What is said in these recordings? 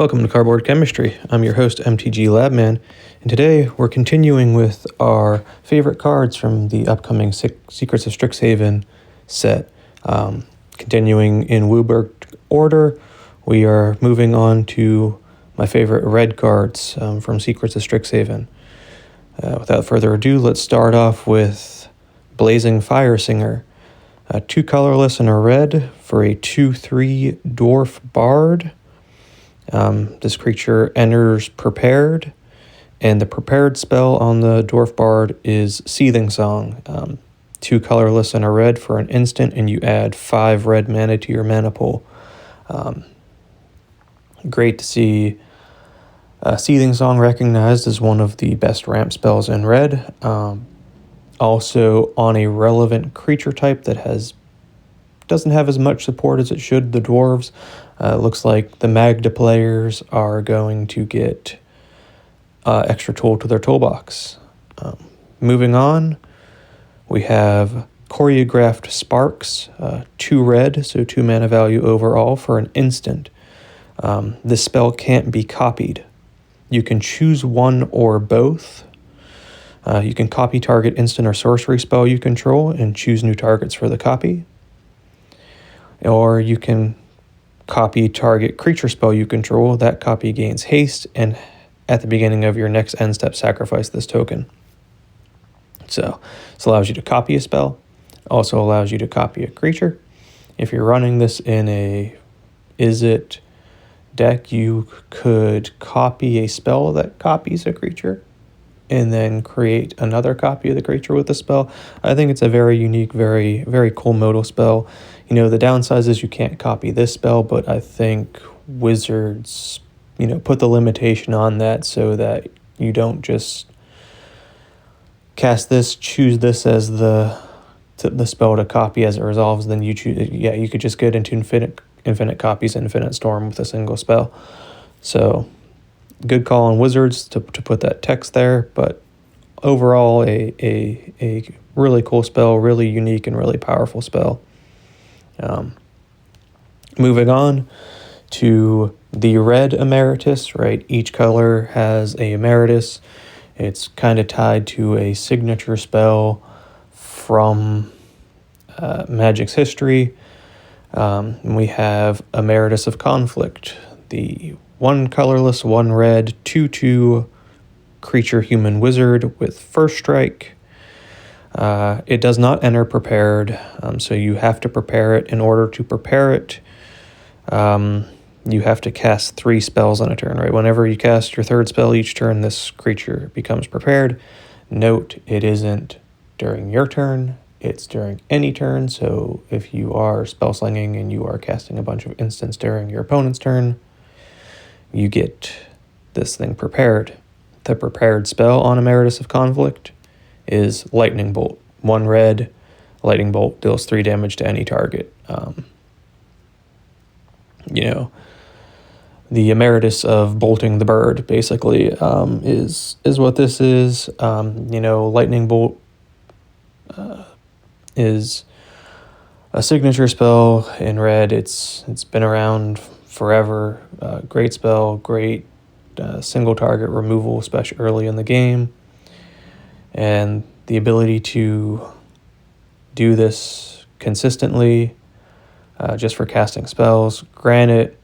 Welcome to Cardboard Chemistry. I'm your host, MTG Labman, and today we're continuing with our favorite cards from the upcoming Secrets of Strixhaven set. Continuing in Wooburg order, we are moving on to my favorite red cards from Secrets of Strixhaven. Without further ado, let's start off with Blazing Fire Singer. 2 colorless and a red for a 2/3 dwarf bard. This creature enters prepared, and the prepared spell on the dwarf bard is Seething Song. 2 colorless and a red for an instant, and you add 5 red mana to your mana pool. Great to see Seething Song recognized as one of the best ramp spells in red. Also on a relevant creature type that doesn't have as much support as it should, the dwarves. Looks like the Magda players are going to get extra tool to their toolbox. Moving on, we have Choreographed Sparks, 2 red, so 2 mana value overall for an instant. This spell can't be copied. You can choose one or both. You can copy target instant or sorcery spell you control and choose new targets for the copy. Or you can copy target creature spell you control. That copy gains haste, and at the beginning of your next end step, sacrifice this token. So this allows you to copy a spell. Also allows you to copy a creature. If you're running this in a Izzet deck, you could copy a spell that copies a creature and then create another copy of the creature with the spell. I think it's a very unique, very, very cool modal spell. You know, the downside is you can't copy this spell, but I think Wizards, put the limitation on that so that you don't just cast this, choose this as the spell to copy as it resolves, then you choose, you could just get into infinite copies, Infinite Storm with a single spell. So good call on Wizards to put that text there, but overall a really cool spell, really unique and really powerful spell. Moving on to the red Emeritus, right? Each color has a Emeritus. It's kind of tied to a signature spell from Magic's history. We have Emeritus of Conflict, the 1 colorless, 1 red, 2/2 creature human wizard with first strike. It does not enter prepared, so you have to prepare it. In order to prepare it, you have to cast 3 spells on a turn, right? Whenever you cast your 3rd spell each turn, this creature becomes prepared. Note, it isn't during your turn, it's during any turn, so if you are spell slinging and you are casting a bunch of instants during your opponent's turn, you get this thing prepared. The prepared spell on Emeritus of Conflict is Lightning Bolt. 1 red, Lightning Bolt deals 3 damage to any target. The Emeritus of bolting the bird, basically, is what this is. Lightning Bolt is a signature spell in red. It's been around forever. Great spell, great single target removal, especially early in the game. And the ability to do this consistently just for casting spells. Granted,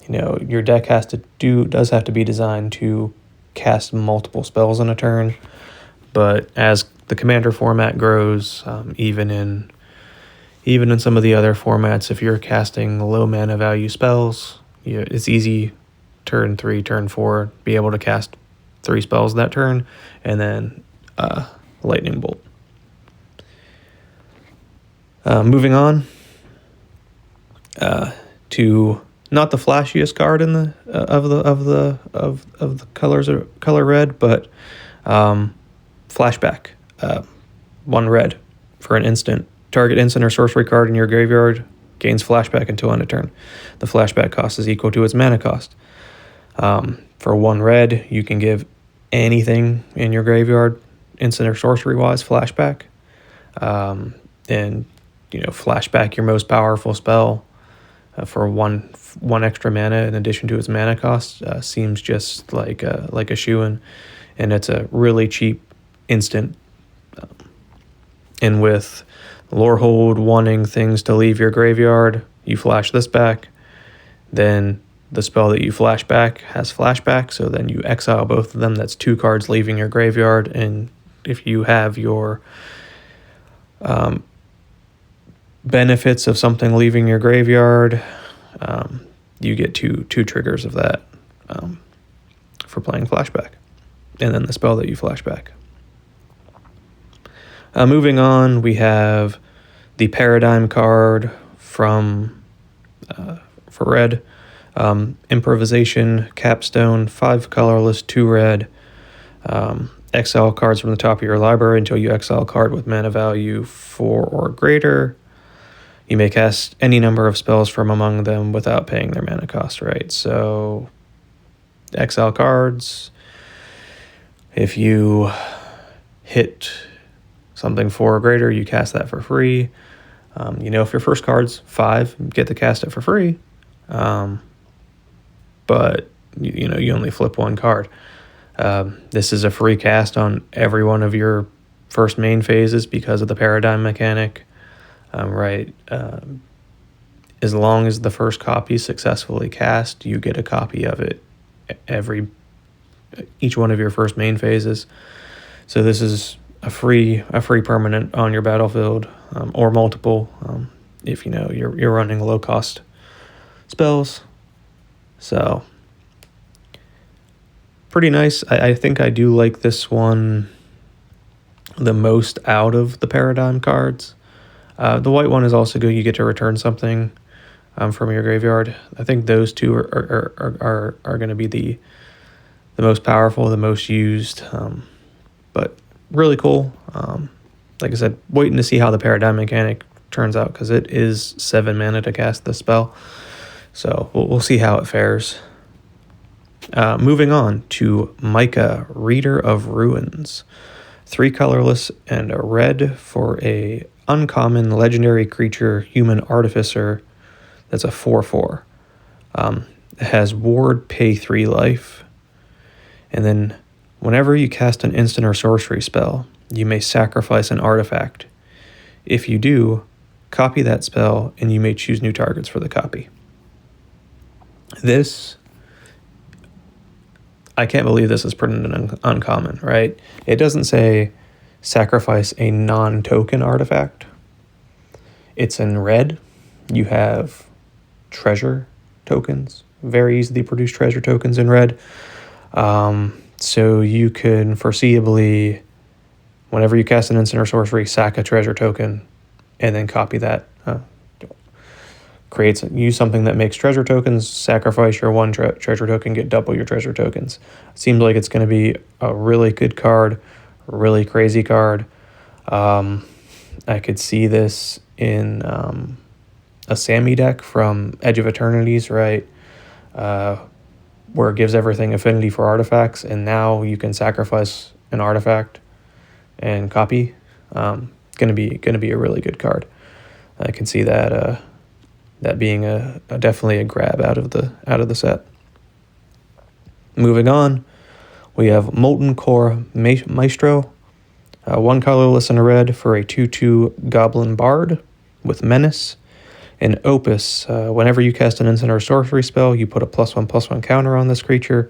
your deck does have to be designed to cast multiple spells in a turn, but as the commander format grows, even in some of the other formats, if you're casting low mana value spells, it's easy turn 3, turn 4, be able to cast 3 spells that turn, and then Lightning Bolt. Moving on to not the flashiest card in the of the color red, but Flashback. 1 red for an instant. Target instant or sorcery card in your graveyard gains flashback until end of turn. The flashback cost is equal to its mana cost. For 1 red, you can give anything in your graveyard, instant or sorcery wise, flashback. And flashback your most powerful spell for 1 extra mana in addition to its mana cost seems just like a shoo-in, and it's a really cheap instant. And with Lorehold wanting things to leave your graveyard, you flash this back, then the spell that you flash back has flashback, so then you exile both of them. That's 2 cards leaving your graveyard, and if you have your benefits of something leaving your graveyard, you get two triggers of that for playing flashback, and then the spell that you flash back. Moving on, we have the Paradigm card from for red. Improvisation, Capstone, 5 colorless, 2 red. Exile cards from the top of your library until you exile a card with mana value 4 or greater. You may cast any number of spells from among them without paying their mana cost, right? So, exile cards. If you hit something 4 or greater, you cast that for free. If your first card's 5, you get to cast it for free. But you only flip 1 card. This is a free cast on every one of your first main phases because of the Paradigm mechanic, right? As long as the first copy is successfully cast, you get a copy of it each one of your first main phases. So this is a free permanent on your battlefield, or multiple, if you're running low cost spells. So pretty nice. I think I do like this one the most out of the Paradigm cards. The white one is also good. You get to return something from your graveyard. I think those two are going to be the most powerful, the most used, but really cool. Like I said, waiting to see how the Paradigm mechanic turns out, because it is 7 mana to cast the spell. So we'll see how it fares. Moving on to Micah, Reader of Ruins. 3 colorless and a red for a uncommon legendary creature, Human Artificer. That's a 4/4. It has ward, pay 3 life. And then whenever you cast an instant or sorcery spell, you may sacrifice an artifact. If you do, copy that spell, and you may choose new targets for the copy. I can't believe this is printed in uncommon, right? It doesn't say sacrifice a non-token artifact. It's in red. You have treasure tokens, very easily produce treasure tokens in red. So you can foreseeably, whenever you cast an instant or sorcery, sack a treasure token, and then copy that. Use something that makes treasure tokens, sacrifice your 1 treasure token, get double your treasure tokens. Seems like it's going to be a really good card, a really crazy card. I could see this in a Sammy deck from Edge of Eternities, right? Where it gives everything affinity for artifacts, and now you can sacrifice an artifact and copy. Gonna be a really good card. I can see that being a definitely a grab out of the set. Moving on, we have Molten Core Maestro, 1 colorless and a red for a 2/2 Goblin Bard with Menace. And Opus, whenever you cast an instant or sorcery spell, you put a +1/+1 counter on this creature.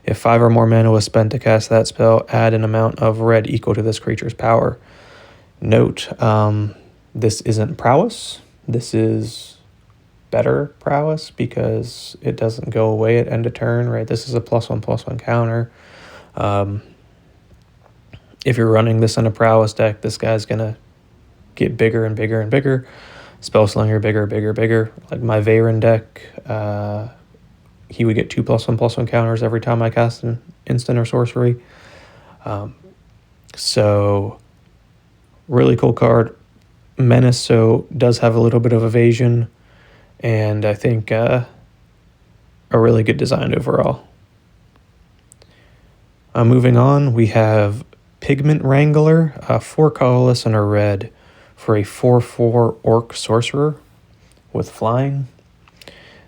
If 5 or more mana was spent to cast that spell, add an amount of red equal to this creature's power. Note, this isn't prowess. This is better prowess because it doesn't go away at end of turn, right? This is a +1/+1 counter. If you're running this in a prowess deck, this guy's gonna get bigger and bigger and bigger. Spellslinger, bigger. Like my Veyron deck, he would get 2 +1/+1 counters every time I cast an instant or sorcery. So really cool card. Menace, so does have a little bit of evasion, and I think a really good design overall. Moving on, we have Pigment Wrangler, 4 colorless and a red for a 4/4 Orc Sorcerer with flying.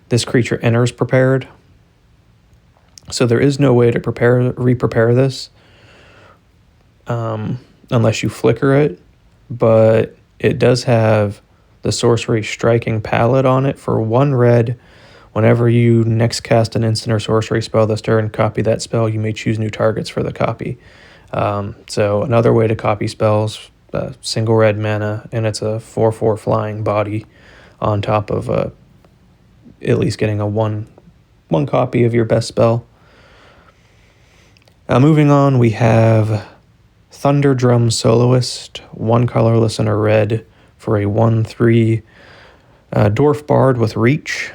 this creature enters prepared. So there is no way to re-prepare this unless you flicker it, but it does have the sorcery striking palette on it for 1 red. Whenever you next cast an instant or sorcery spell this turn, copy that spell. You may choose new targets for the copy. So another way to copy spells, single red mana, and it's a 4/4 flying body on top of at least getting a one copy of your best spell. Moving on, we have Thunder Drum Soloist, 1 colorless and a red for a 1/3 Dwarf Bard with Reach.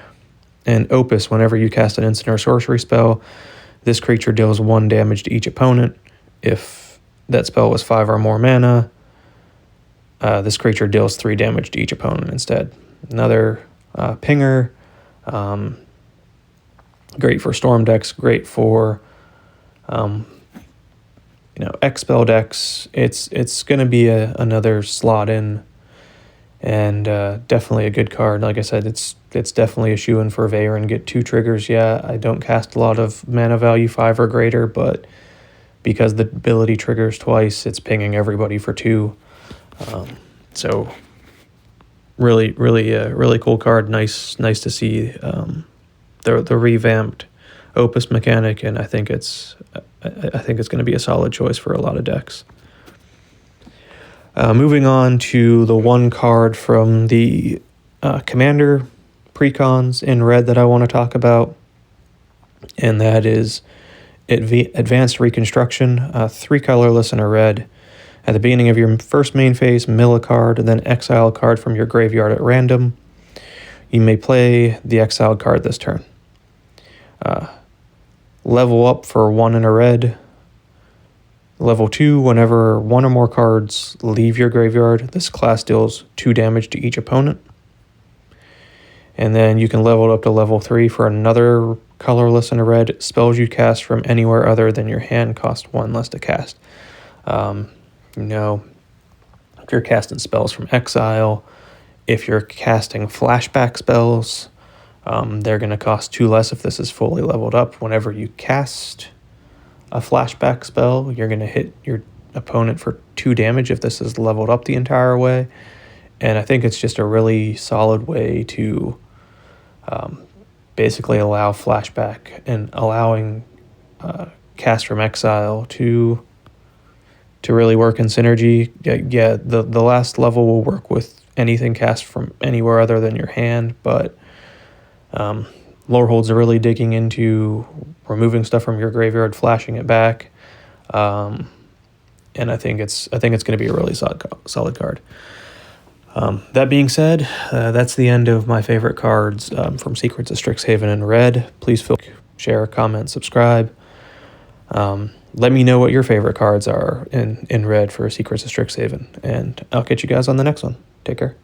And Opus, whenever you cast an instant or sorcery spell, this creature deals 1 damage to each opponent. If that spell was 5 or more mana, this creature deals 3 damage to each opponent instead. Another pinger, great for storm decks, great for X-Spell decks. It's going to be another slot in, and definitely a good card. Like I said, it's definitely a shoe-in for Veyron. Get 2 triggers. Yeah, I don't cast a lot of mana value 5 or greater, but because the ability triggers twice, it's pinging everybody for 2. So really cool card. Nice to see the revamped Opus mechanic, and I think it's going to be a solid choice for a lot of decks. Moving on to the 1 card from the Commander precons in red that I want to talk about, and that is Advanced Reconstruction, 3 colorless and a red. At the beginning of your first main phase, mill a card, and then exile a card from your graveyard at random. You may play the exiled card this turn. Level up for 1 and a red. Level 2, whenever 1 or more cards leave your graveyard, this class deals 2 damage to each opponent. And then you can level it up to level 3 for another colorless and a red. Spells you cast from anywhere other than your hand cost 1 less to cast. If you're casting spells from exile, if you're casting flashback spells, they're going to cost 2 less if this is fully leveled up. Whenever you cast a flashback spell, you're going to hit your opponent for 2 damage if this is leveled up the entire way. And I think it's just a really solid way to basically allow flashback and allowing cast from exile to really work in synergy. Yeah, the last level will work with anything cast from anywhere other than your hand, but Lorehold's are really digging into removing stuff from your graveyard, flashing it back, and I think it's going to be a really solid card. That being said, that's the end of my favorite cards from Secrets of Strixhaven in red. Please feel free to share, comment, subscribe. Let me know what your favorite cards are in red for Secrets of Strixhaven, and I'll catch you guys on the next one. Take care.